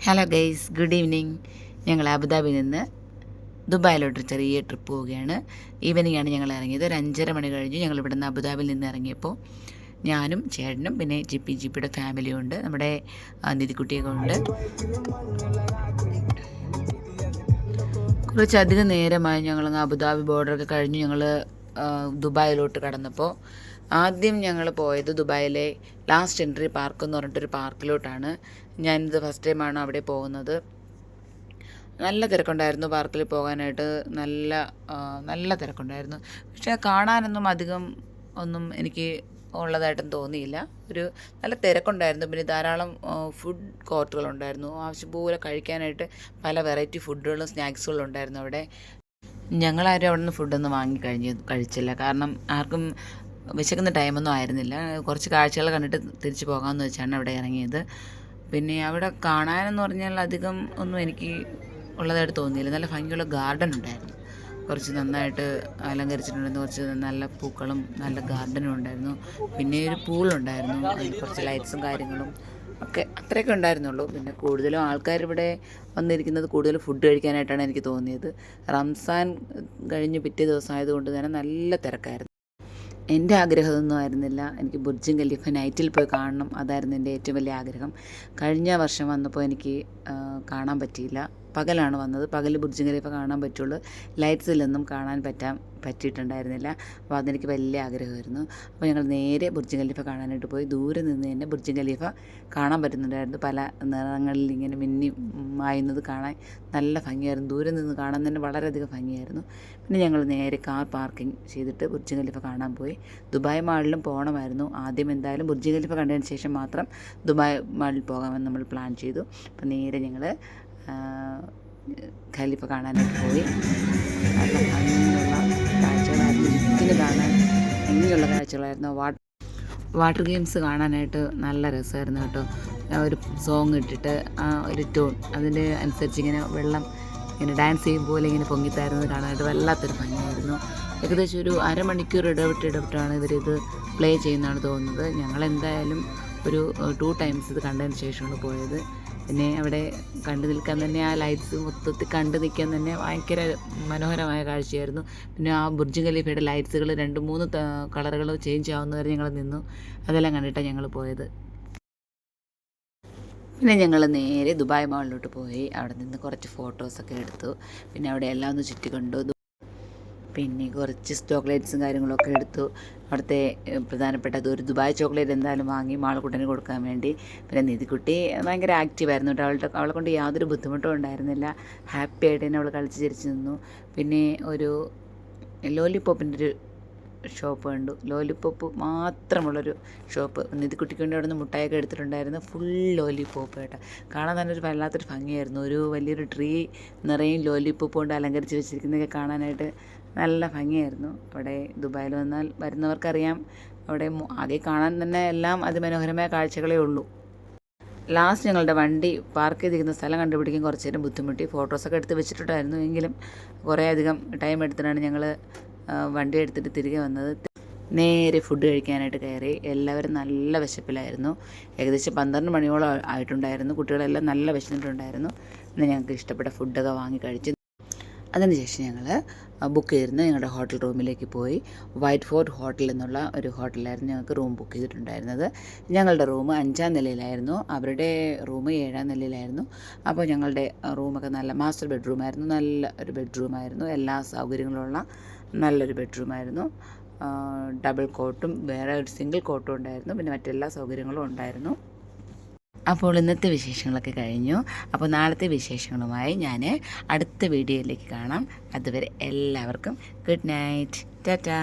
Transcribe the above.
Hello guys, good evening. ഞങ്ങൾ അബുദാബിയിൽ നിന്ന് ദുബായിലോട്ട് ചെറിയ ട്രിപ്പ് പോവുകയാണ്. ഈവനിങ് ആണ് ഞങ്ങൾ ഇറങ്ങിയത്. ഒരു 5:30 കഴിഞ്ഞ് ഞങ്ങൾ ഇവിടെ നിന്ന് അബുദാബിയിൽ നിന്ന് ഇറങ്ങിയപ്പോൾ ഞാനും ചേട്ടനും പിന്നെ ജിപ്പിയുടെ ഫാമിലിയും ഉണ്ട്, നമ്മുടെ നിധിക്കുട്ടിയൊക്കെ ഉണ്ട്. കുറച്ചധികം നേരമായി ഞങ്ങൾ അബുദാബി ബോർഡറൊക്കെ കഴിഞ്ഞ് ഞങ്ങൾ ദുബായിലോട്ട് കടന്നപ്പോൾ ആദ്യം ഞങ്ങൾ പോയത് ദുബായിലെ ലാസ്റ്റ് എൻട്രി പാർക്ക് എന്ന് പറഞ്ഞിട്ടൊരു പാർക്കിലോട്ടാണ്. ഞാനിത് ഫസ്റ്റ് ടൈമാണ് അവിടെ പോകുന്നത്. നല്ല തിരക്കുണ്ടായിരുന്നു പാർക്കിൽ പോകാനായിട്ട്, നല്ല തിരക്കുണ്ടായിരുന്നു. പക്ഷേ കാണാനൊന്നും അധികം ഒന്നും എനിക്ക് ഉള്ളതായിട്ടും തോന്നിയില്ല. ഒരു നല്ല തിരക്കുണ്ടായിരുന്നു. പിന്നെ ധാരാളം ഫുഡ് കോർട്ടുകളുണ്ടായിരുന്നു. ആവശ്യം പോലെ കഴിക്കാനായിട്ട് പല വെറൈറ്റി ഫുഡുകളും സ്നാക്സുകളും ഉണ്ടായിരുന്നു അവിടെ. ഞങ്ങളാരും അവിടെ നിന്ന് ഫുഡൊന്നും കഴിച്ചില്ല. കാരണം ആർക്കും വിശക്കുന്ന ടൈമൊന്നും ആയിരുന്നില്ല. കുറച്ച് കാഴ്ചകൾ കണ്ടിട്ട് തിരിച്ചു പോകാമെന്ന് വെച്ചാണ് അവിടെ ഇറങ്ങിയത്. പിന്നെ അവിടെ കാണാനെന്ന് പറഞ്ഞാൽ അധികം ഒന്നും എനിക്ക് ഉള്ളതായിട്ട് തോന്നിയില്ല. നല്ല ഭംഗിയുള്ള ഗാർഡൻ ഉണ്ടായിരുന്നു, കുറച്ച് നന്നായിട്ട് അലങ്കരിച്ചിട്ടുണ്ടായിരുന്നു. കുറച്ച് നല്ല പൂക്കളും നല്ല ഗാർഡനും ഉണ്ടായിരുന്നു. പിന്നെ ഒരു പൂളുണ്ടായിരുന്നു, അതിൽ കുറച്ച് ലൈറ്റ്സും കാര്യങ്ങളും ഒക്കെ അത്രയൊക്കെ ഉണ്ടായിരുന്നുള്ളൂ. പിന്നെ കൂടുതലും ആൾക്കാർ ഇവിടെ വന്നിരിക്കുന്നത് കൂടുതൽ ഫുഡ് കഴിക്കാനായിട്ടാണ് എനിക്ക് തോന്നിയത്. റംസാൻ കഴിഞ്ഞ് പിറ്റേ ദിവസം ആയതുകൊണ്ട് തന്നെ നല്ല തിരക്കായിരുന്നു. എൻ്റെ ആഗ്രഹമൊന്നും ആയിരുന്നില്ല, എനിക്ക് ബുർജ് ഖലീഫ നൈറ്റിൽ പോയി കാണണം, അതായിരുന്നു എൻ്റെ ഏറ്റവും വലിയ ആഗ്രഹം. കഴിഞ്ഞ വർഷം വന്നപ്പോൾ എനിക്ക് കാണാൻ പറ്റിയില്ല. പകലാണ് വന്നത്. പകൽ ബുർജ് ഖലീഫ കാണാൻ പറ്റുള്ളൂ, ലൈറ്റ്സിലൊന്നും കാണാൻ പറ്റിയിട്ടുണ്ടായിരുന്നില്ല. അപ്പോൾ അതെനിക്ക് വലിയ ആഗ്രഹമായിരുന്നു. അപ്പോൾ ഞങ്ങൾ നേരെ ബുർജ് ഖലീഫ കാണാനായിട്ട് പോയി. ദൂരെ നിന്ന് തന്നെ ബുർജ് ഖലീഫ കാണാൻ പറ്റുന്നുണ്ടായിരുന്നു. പല നിറങ്ങളിൽ ഇങ്ങനെ മിന്നി മായുന്നത് കാണാൻ നല്ല ഭംഗിയായിരുന്നു. ദൂരെ നിന്ന് കാണാൻ തന്നെ വളരെയധികം ഭംഗിയായിരുന്നു. പിന്നെ ഞങ്ങൾ നേരെ കാർ പാർക്കിംഗ് ചെയ്തിട്ട് ബുർജ് ഖലീഫ കാണാൻ പോയി. ദുബായ് മാളിലും പോകണമായിരുന്നു. ആദ്യം എന്തായാലും ബുർജ് ഖലീഫ കണ്ടതിന് ശേഷം മാത്രം ദുബായ് മാളിൽ പോകാമെന്ന് നമ്മൾ പ്ലാൻ ചെയ്തു. അപ്പോൾ നേരെ ഞങ്ങൾ ഖലീഫ കാണാനായിട്ട് പോയി. നല്ല ഭംഗിയുള്ള കാഴ്ചകളായിരുന്നു, ചുറ്റിന് കാണാൻ ഭംഗിയുള്ള കാഴ്ചകളായിരുന്നു. വാട്ടർ ഗെയിംസ് കാണാനായിട്ട് നല്ല രസമായിരുന്നു കേട്ടോ. ഒരു സോങ് ഇട്ടിട്ട് ഒരു ടൂൺ അതിൻ്റെ അനുസരിച്ച് ഇങ്ങനെ വെള്ളം ഇങ്ങനെ ഡാൻസ് ചെയ്യും പോലെ ഇങ്ങനെ പൊങ്ങിത്താരുന്നത് കാണാനായിട്ട് വല്ലാത്തൊരു ഭംഗിയായിരുന്നു. ഏകദേശം ഒരു അരമണിക്കൂർ ഇടവിട്ടാണ് ഇവരിത് പ്ലേ ചെയ്യുന്നതാണ് തോന്നുന്നത്. ഞങ്ങളെന്തായാലും ഒരു 2 ടൈംസ് ഇത് കണ്ടതിന് ശേഷമാണ് പോയത്. പിന്നെ അവിടെ കണ്ടു നിൽക്കാൻ തന്നെ, ആ ലൈറ്റ്സ് മൊത്തത്തിൽ കണ്ടു നിൽക്കാൻ തന്നെ ഭയങ്കര മനോഹരമായ കാഴ്ചയായിരുന്നു. പിന്നെ ആ ബുർജ് ഖലീഫയുടെ ലൈറ്റ്സുകൾ 2-3 കളറുകൾ ചേഞ്ച് ആവുന്നവരെ ഞങ്ങൾ നിന്നു. അതെല്ലാം കണ്ടിട്ടാണ് ഞങ്ങൾ പോയത്. പിന്നെ ഞങ്ങൾ നേരെ ദുബായ് മാളിലോട്ട് പോയി. അവിടെ നിന്ന് കുറച്ച് ഫോട്ടോസൊക്കെ എടുത്തു. പിന്നെ അവിടെ എല്ലാം ഒന്ന് ചുറ്റിക്കണ്ടു. പിന്നെ കുറച്ച് ചോക്ലേറ്റ്സും കാര്യങ്ങളൊക്കെ എടുത്തു. അവിടുത്തെ പ്രധാനപ്പെട്ട ഒരു ദുബായ് ചോക്ലേറ്റ് എന്തായാലും വാങ്ങി മാളക്കുട്ടന് കൊടുക്കാൻ വേണ്ടി. പിന്നെ നിധിക്കുട്ടി ഭയങ്കര ആക്റ്റീവായിരുന്നു കേട്ടോ. അവളെ കൊണ്ട് യാതൊരു ബുദ്ധിമുട്ടും ഉണ്ടായിരുന്നില്ല. ഹാപ്പി ആയിട്ട് തന്നെ അവൾ കളിച്ച് ചിരിച്ച് നിന്നു. പിന്നെ ഒരു ലോലിപോപ്പിൻ്റെ ഒരു ഷോപ്പ് കണ്ടു. Lollipop മാത്രമുള്ളൊരു shop. നിധിക്കുട്ടിക്ക് വേണ്ടി അവിടെ നിന്ന് മുട്ടായൊക്കെ എടുത്തിട്ടുണ്ടായിരുന്നു. ഫുൾ ലോലിപോപ്പ് കേട്ടോ. കാണാൻ തന്നെ ഒരു വല്ലാത്തൊരു ഭംഗിയായിരുന്നു. ഒരു വലിയൊരു ട്രീ നിറയും ലോലിപോപ്പ് കൊണ്ട് അലങ്കരിച്ച് വെച്ചിരിക്കുന്നതൊക്കെ കാണാനായിട്ട് നല്ല ഭംഗിയായിരുന്നു. അവിടെ ദുബായിൽ വരുന്നവർക്കറിയാം, അവിടെ ആകെ കാണാൻ തന്നെ എല്ലാം അതിമനോഹരമായ കാഴ്ചകളേ ഉള്ളൂ. ലാസ്റ്റ് ഞങ്ങളുടെ വണ്ടി പാർക്ക് ചെയ്തിരിക്കുന്ന സ്ഥലം കണ്ടുപിടിക്കാൻ കുറച്ച് നേരം ബുദ്ധിമുട്ടി. ഫോട്ടോസൊക്കെ എടുത്ത് വെച്ചിട്ടുണ്ടായിരുന്നു, എങ്കിലും കുറേ അധികം ടൈം എടുത്തിട്ടാണ് ഞങ്ങൾ വണ്ടി എടുത്തിട്ട് തിരികെ വന്നത്. നേരെ ഫുഡ് കഴിക്കാനായിട്ട് കയറി. എല്ലാവരും നല്ല വിശപ്പിലായിരുന്നു. ഏകദേശം 12 മണിയോളം ആയിട്ടുണ്ടായിരുന്നു. കുട്ടികളെല്ലാം നല്ല വിശന്നിട്ടുണ്ടായിരുന്നു. പിന്നെ ഞങ്ങൾക്ക് ഇഷ്ടപ്പെട്ട ഫുഡൊക്കെ വാങ്ങി കഴിച്ചു. അതിനുശേഷം ഞങ്ങൾ ബുക്ക് ചെയ്തിരുന്ന ഞങ്ങളുടെ ഹോട്ടൽ റൂമിലേക്ക് പോയി. വൈറ്റ് ഫോർട്ട് ഹോട്ടൽ എന്നുള്ള ഒരു ഹോട്ടലിലായിരുന്നു ഞങ്ങൾക്ക് റൂം ബുക്ക് ചെയ്തിട്ടുണ്ടായിരുന്നത്. ഞങ്ങളുടെ റൂം 5ാം നിലയിലായിരുന്നു, അവരുടെ റൂം 7ാം നിലയിലായിരുന്നു. അപ്പോൾ ഞങ്ങളുടെ റൂമൊക്കെ നല്ല മാസ്റ്റർ ബെഡ്റൂമായിരുന്നു. നല്ല ഒരു ബെഡ്റൂമായിരുന്നു, എല്ലാ സൗകര്യങ്ങളുള്ള നല്ലൊരു ബെഡ്റൂമായിരുന്നു. ഡബിൾ കോട്ടും വേറെ ഒരു സിംഗിൾ കോട്ടും ഉണ്ടായിരുന്നു. പിന്നെ മറ്റെല്ലാ സൗകര്യങ്ങളും ഉണ്ടായിരുന്നു. അപ്പോൾ ഇന്നത്തെ വിശേഷങ്ങളൊക്കെ കഴിഞ്ഞു. അപ്പോൾ നാളത്തെ വിശേഷങ്ങളുമായി ഞാൻ അടുത്ത വീഡിയോയിലേക്ക് കാണാം. അതുവരെ എല്ലാവർക്കും ഗുഡ് നൈറ്റ്, ടാറ്റാ.